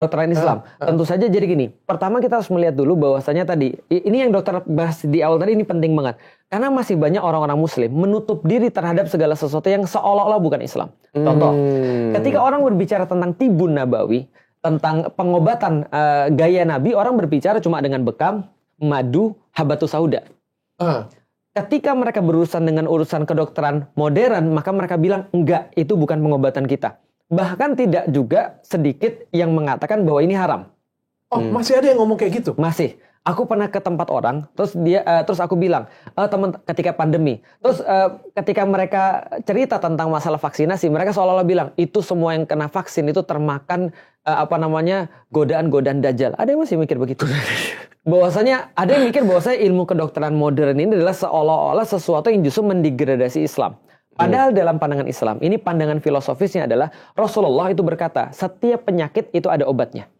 Kedokteran Islam. Tentu saja jadi gini. Pertama kita harus melihat dulu bahwasanya tadi ini yang dokter bahas di awal tadi ini penting banget. Karena masih banyak orang-orang muslim menutup diri terhadap segala sesuatu yang seolah-olah bukan Islam. Contoh, ketika orang berbicara tentang tibun nabawi, tentang pengobatan gaya Nabi, orang berbicara cuma dengan bekam, madu, habatus sauda. Ketika mereka berurusan dengan urusan kedokteran modern, maka mereka bilang enggak, itu bukan pengobatan kita. Bahkan tidak juga sedikit yang mengatakan bahwa ini haram. Oh, masih ada yang ngomong kayak gitu? Masih. Aku pernah ke tempat orang, terus aku bilang, teman, ketika pandemi, terus ketika mereka cerita tentang masalah vaksinasi, mereka seolah-olah bilang itu semua yang kena vaksin itu termakan godaan-godaan dajjal. Ada yang masih mikir begitu? Bahwasanya ada yang mikir bahwasanya ilmu kedokteran modern ini adalah seolah-olah sesuatu yang justru mendegradasi Islam. Padahal dalam pandangan Islam, ini pandangan filosofisnya adalah Rasulullah itu berkata, setiap penyakit itu ada obatnya.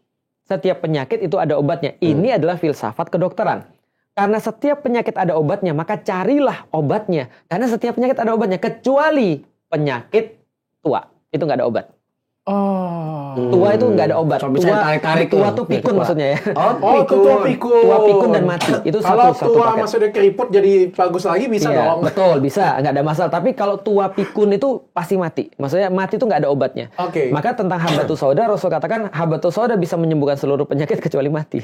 Setiap penyakit itu ada obatnya. Ini adalah filsafat kedokteran. Karena setiap penyakit ada obatnya, maka carilah obatnya. Karena setiap penyakit ada obatnya, kecuali penyakit tua. Itu nggak ada obat. Tua itu nggak ada obat. Tua tuh pikun maksudnya ya. Tua pikun. Tua pikun dan mati. Itu kalau satu tua paket. maksudnya keriput jadi bagus lagi bisa dong. Betul, bisa, nggak ada masalah. Tapi kalau tua pikun itu pasti mati. Maksudnya mati itu nggak ada obatnya. Maka tentang habatus sauda, Rasul katakan habatus sauda bisa menyembuhkan seluruh penyakit kecuali mati.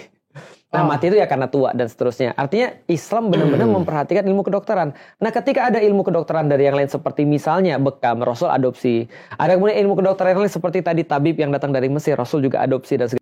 Nah, mati itu ya karena tua dan seterusnya. Artinya Islam benar-benar memperhatikan ilmu kedokteran. Nah, ketika ada ilmu kedokteran dari yang lain seperti misalnya bekam, Rasul adopsi. Ada kemudian ilmu kedokteran yang lain seperti tadi tabib yang datang dari Mesir, Rasul juga adopsi dan segala